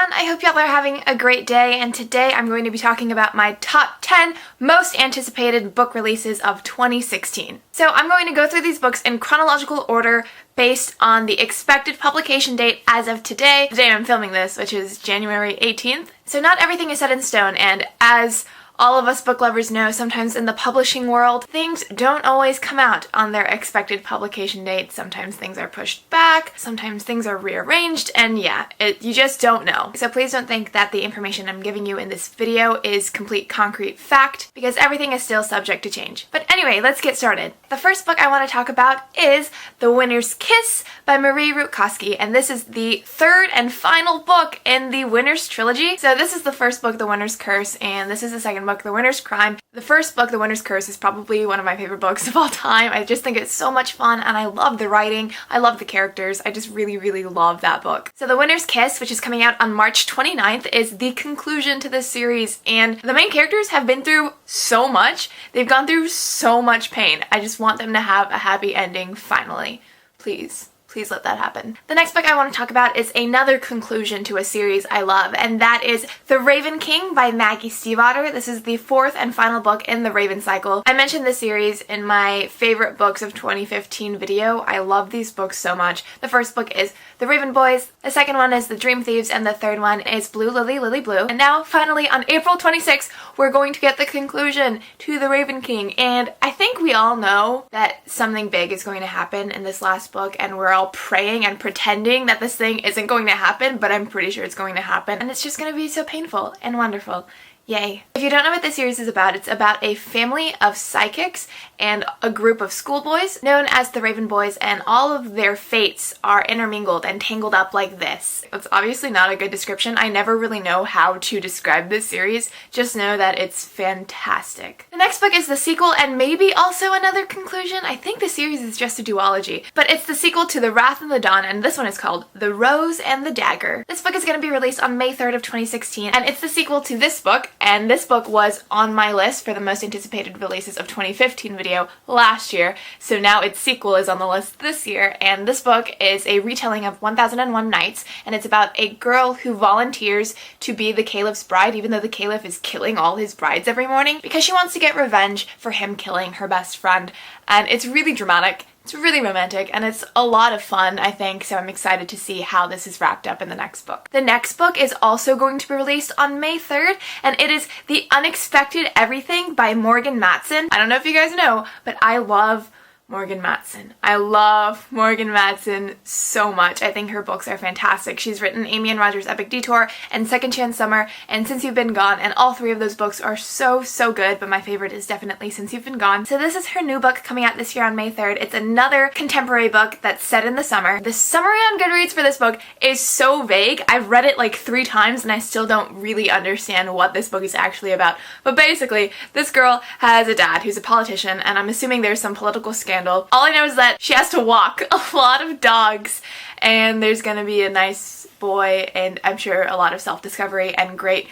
everyone, I hope y'all are having a great day, and today I'm going to be talking about my top 10 most anticipated book releases of 2016. So I'm going to go through these books in chronological order based on the expected publication date as of today, the day I'm filming this, which is January 18th. So not everything is set in stone, and as all of us book lovers know, sometimes in the publishing world, things don't always come out on their expected publication date. Sometimes things are pushed back, sometimes things are rearranged, and yeah, you just don't know. So please don't think that the information I'm giving you in this video is complete concrete fact, because everything is still subject to change. But anyway, let's get started. The first book I want to talk about is The Winner's Kiss by Marie Rutkoski, and this is the third and final book in the Winner's trilogy. So this is the first book, The Winner's Curse, and this is the second book, The Winner's Crime. The first book, The Winner's Curse, is probably one of my favorite books of all time. I just think it's so much fun, and I love the writing. I love the characters. I just really love that book. So The Winner's Kiss, which is coming out on March 29th, is the conclusion to this series, and the main characters have been through so much. They've gone through so much pain. I just want them to have a happy ending finally. Please let that happen. The next book I want to talk about is another conclusion to a series I love, and that is The Raven King by Maggie Stiefvater. This is the fourth and final book in the Raven cycle. I mentioned this series in my favorite books of 2015 video. I love these books so much. The first book is The Raven Boys, the second one is The Dream Thieves, and the third one is Blue Lily, Lily Blue. And now, finally, on April 26th, we're going to get the conclusion to The Raven King, and I think we all know that something big is going to happen in this last book, and we're all praying and pretending that this thing isn't going to happen, but I'm pretty sure it's going to happen, and it's just going to be so painful and wonderful. Yay. If you don't know what this series is about, it's about a family of psychics and a group of schoolboys known as the Raven Boys, and all of their fates are intermingled and tangled up like this. It's obviously not a good description. I never really know how to describe this series, just know that it's fantastic. The next book is the sequel and maybe also another conclusion. I think the series is just a duology, but it's the sequel to The Wrath and the Dawn, and this one is called The Rose and the Dagger. This book is going to be released on May 3rd of 2016, and it's the sequel to this book, and this book was on my list for the most anticipated releases of 2015 video last year, so now its sequel is on the list this year, and this book is a retelling of 1001 Nights, and it's about a girl who volunteers to be the Caliph's bride, even though the Caliph is killing all his brides every morning, because she wants to get revenge for him killing her best friend, and it's really dramatic. It's really romantic, and it's a lot of fun, I think, so I'm excited to see how this is wrapped up in the next book. The next book is also going to be released on May 3rd, and it is The Unexpected Everything by Morgan Matson. I don't know if you guys know, but I love Morgan Matson. I love Morgan Matson so much. I think her books are fantastic. She's written Amy and Roger's Epic Detour and Second Chance Summer and Since You've Been Gone, and all three of those books are so good, but my favorite is definitely Since You've Been Gone. So this is her new book coming out this year on May 3rd. It's another contemporary book that's set in the summer. The summary on Goodreads for this book is so vague. I've read it like 3 times and I still don't really understand what this book is actually about. But basically, this girl has a dad who's a politician, and I'm assuming there's some political scandal. All I know is that she has to walk a lot of dogs, and there's gonna be a nice boy, and I'm sure a lot of self-discovery and great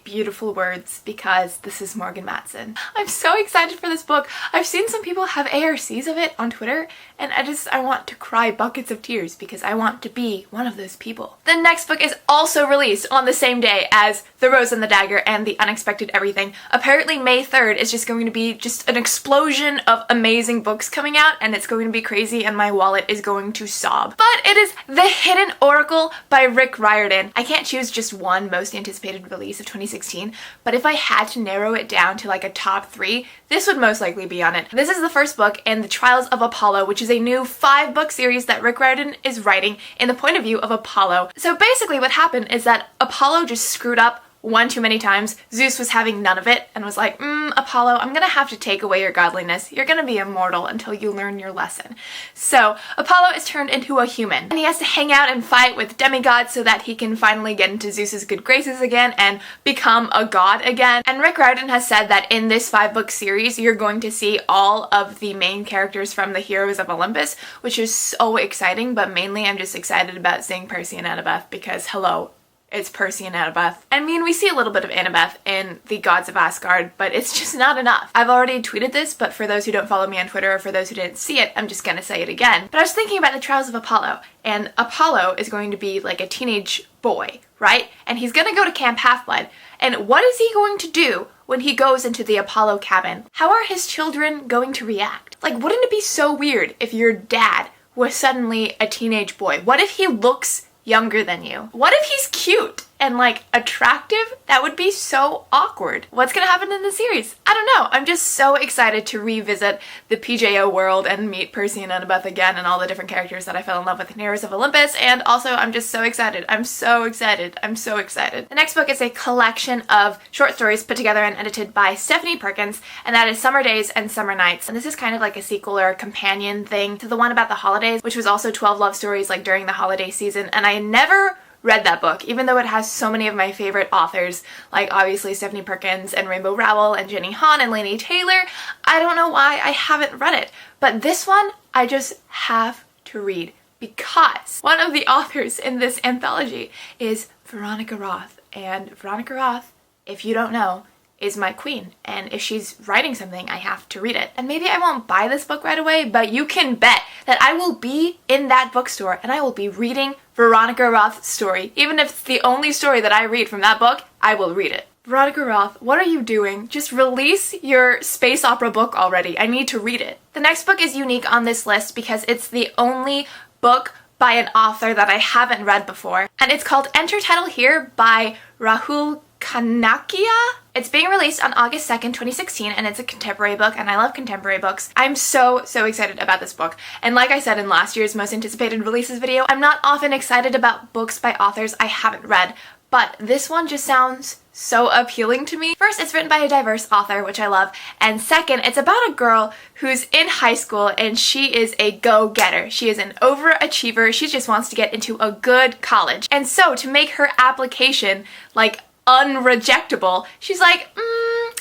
beautiful words, because this is Morgan Matson. I'm so excited for this book. I've seen some people have ARCs of it on Twitter, and I want to cry buckets of tears because I want to be one of those people. The next book is also released on the same day as The Rose and the Dagger and The Unexpected Everything. Apparently May 3rd is just going to be just an explosion of amazing books coming out, and it's going to be crazy, and my wallet is going to sob. But it is The Hidden Oracle by Rick Riordan. I can't choose just one most anticipated release of 2016, but if I had to narrow it down to like a top 3, this would most likely be on it. This is the first book in The Trials of Apollo, which is a new 5-book series that Rick Riordan is writing in the point of view of Apollo. So basically what happened is that Apollo just screwed up one too many times. Zeus was having none of it and was like, Apollo, I'm gonna have to take away your godliness. You're gonna be immortal until you learn your lesson. So Apollo is turned into a human, and he has to hang out and fight with demigods so that he can finally get into Zeus's good graces again and become a god again. And Rick Riordan has said that in this 5-book series, you're going to see all of the main characters from the Heroes of Olympus, which is so exciting, but mainly I'm just excited about seeing Percy and Annabeth because, hello, it's Percy and Annabeth. I mean, we see a little bit of Annabeth in The Gods of Asgard, but it's just not enough. I've already tweeted this, but for those who don't follow me on Twitter or for those who didn't see it, I'm just gonna say it again. But I was thinking about The Trials of Apollo, and Apollo is going to be like a teenage boy, right? And he's gonna go to Camp Half-Blood. And what is he going to do when he goes into the Apollo cabin? How are his children going to react? Like, wouldn't it be so weird if your dad was suddenly a teenage boy? What if he looks younger than you? What if he's cute and like attractive? That would be so awkward. What's gonna happen in the series? I don't know. I'm just so excited to revisit the PJO world and meet Percy and Annabeth again and all the different characters that I fell in love with in Heroes of Olympus. And also, I'm just so excited. I'm so excited. I'm so excited. The next book is a collection of short stories put together and edited by Stephanie Perkins, and that is Summer Days and Summer Nights. And this is kind of like a sequel or a companion thing to the one about the holidays, which was also 12 love stories like during the holiday season. And I never read that book, even though it has so many of my favorite authors, like obviously Stephanie Perkins and Rainbow Rowell and Jenny Han and Laini Taylor. I don't know why I haven't read it, but this one I just have to read because one of the authors in this anthology is Veronica Roth, and Veronica Roth, if you don't know, is my queen, and if she's writing something, I have to read it. And maybe I won't buy this book right away, but you can bet that I will be in that bookstore and I will be reading Veronica Roth's story. Even if it's the only story that I read from that book, I will read it. Veronica Roth, what are you doing? Just release your space opera book already. I need to read it. The next book is unique on this list because it's the only book by an author that I haven't read before, and it's called Enter Title Here by Rahul Kanakia. It's being released on August 2nd, 2016, and it's a contemporary book, and I love contemporary books. I'm so excited about this book. And like I said in last year's most anticipated releases video, I'm not often excited about books by authors I haven't read, but this one just sounds so appealing to me. First, it's written by a diverse author, which I love, and second, it's about a girl who's in high school and she is a go-getter. She is an overachiever. She just wants to get into a good college. And so to make her application like unrejectable, she's like,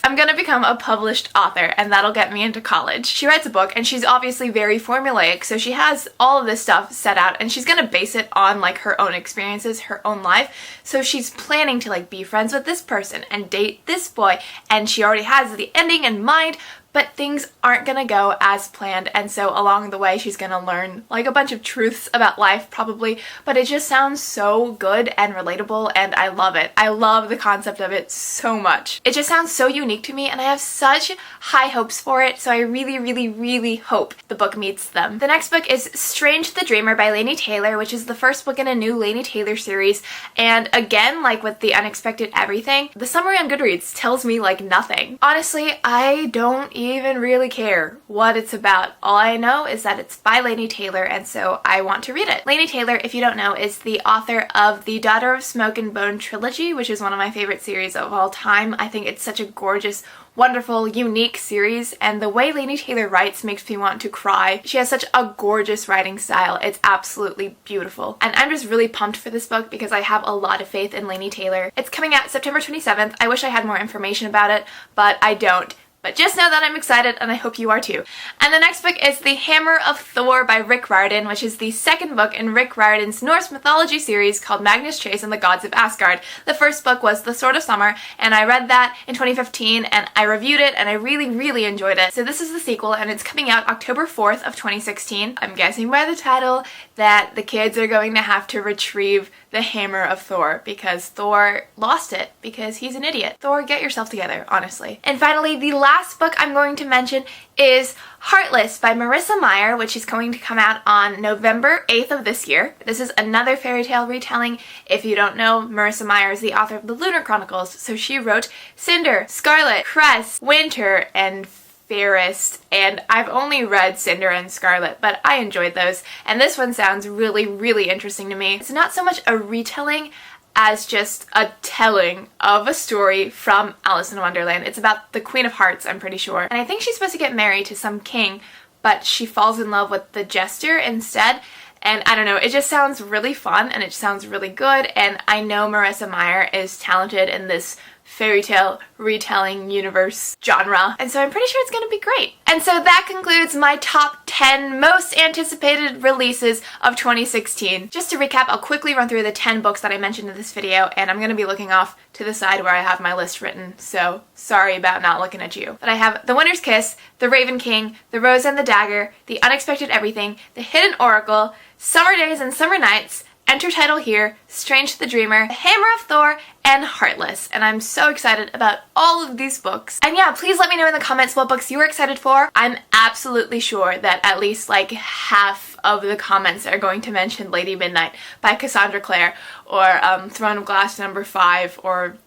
I'm gonna become a published author and that'll get me into college. She writes a book and she's obviously very formulaic, so she has all of this stuff set out and she's gonna base it on like her own experiences, her own life. So she's planning to like be friends with this person and date this boy, and she already has the ending in mind, but things aren't gonna go as planned, and so along the way she's gonna learn like a bunch of truths about life probably, but it just sounds so good and relatable and I love it. I love the concept of it so much. It just sounds so unique to me and I have such high hopes for it, so I really hope the book meets them. The next book is Strange the Dreamer by Laini Taylor, which is the first book in a new Laini Taylor series, and again, like with the unexpected everything, the summary on Goodreads tells me like nothing. Honestly, I don't even really care what it's about. All I know is that it's by Laini Taylor, and so I want to read it. Laini Taylor, if you don't know, is the author of the Daughter of Smoke and Bone trilogy, which is one of my favorite series of all time. I think it's such a gorgeous, wonderful, unique series, and the way Laini Taylor writes makes me want to cry. She has such a gorgeous writing style. It's absolutely beautiful. And I'm just really pumped for this book because I have a lot of faith in Laini Taylor. It's coming out September 27th. I wish I had more information about it, but I don't. But just know that I'm excited and I hope you are too. And the next book is The Hammer of Thor by Rick Riordan, which is the second book in Rick Riordan's Norse mythology series called Magnus Chase and the Gods of Asgard. The first book was The Sword of Summer, and I read that in 2015 and I reviewed it and I really enjoyed it. So this is the sequel and it's coming out October 4th of 2016. I'm guessing by the title that the kids are going to have to retrieve the Hammer of Thor because Thor lost it because he's an idiot. Thor, get yourself together, honestly. And finally, the last book I'm going to mention is Heartless by Marissa Meyer, which is going to come out on November 8th of this year. This is another fairy tale retelling. If you don't know, Marissa Meyer is the author of the Lunar Chronicles, so she wrote Cinder, Scarlet, Cress, Winter, and Fairest, and I've only read Cinder and Scarlet, but I enjoyed those, and this one sounds really interesting to me. It's not so much a retelling as just a telling of a story from Alice in Wonderland. It's about the Queen of Hearts, I'm pretty sure, and I think she's supposed to get married to some king, but she falls in love with the jester instead. And I don't know, it just sounds really fun and it sounds really good, and I know Marissa Meyer is talented in this fairy tale retelling universe genre, and so I'm pretty sure it's gonna be great. And so that concludes my top 10 most anticipated releases of 2016. Just to recap, I'll quickly run through the 10 books that I mentioned in this video, and I'm gonna be looking off to the side where I have my list written, so sorry about not looking at you. But I have The Winter's Kiss, The Raven King, The Rose and the Dagger, The Unexpected Everything, The Hidden Oracle, Summer Days and Summer Nights, Enter title here, Strange the Dreamer, Hammer of Thor, and Heartless. And I'm so excited about all of these books. And yeah, please let me know in the comments what books you were excited for. I'm absolutely sure that at least like half of the comments are going to mention Lady Midnight by Cassandra Clare, or Throne of Glass #5, or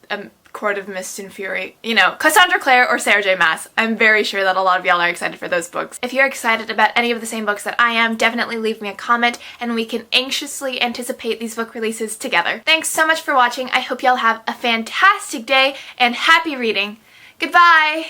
Court of Mist and Fury. You know, Cassandra Clare or Sarah J Maas. I'm very sure that a lot of y'all are excited for those books. If you're excited about any of the same books that I am, definitely leave me a comment and we can anxiously anticipate these book releases together. Thanks so much for watching. I hope y'all have a fantastic day and happy reading. Goodbye!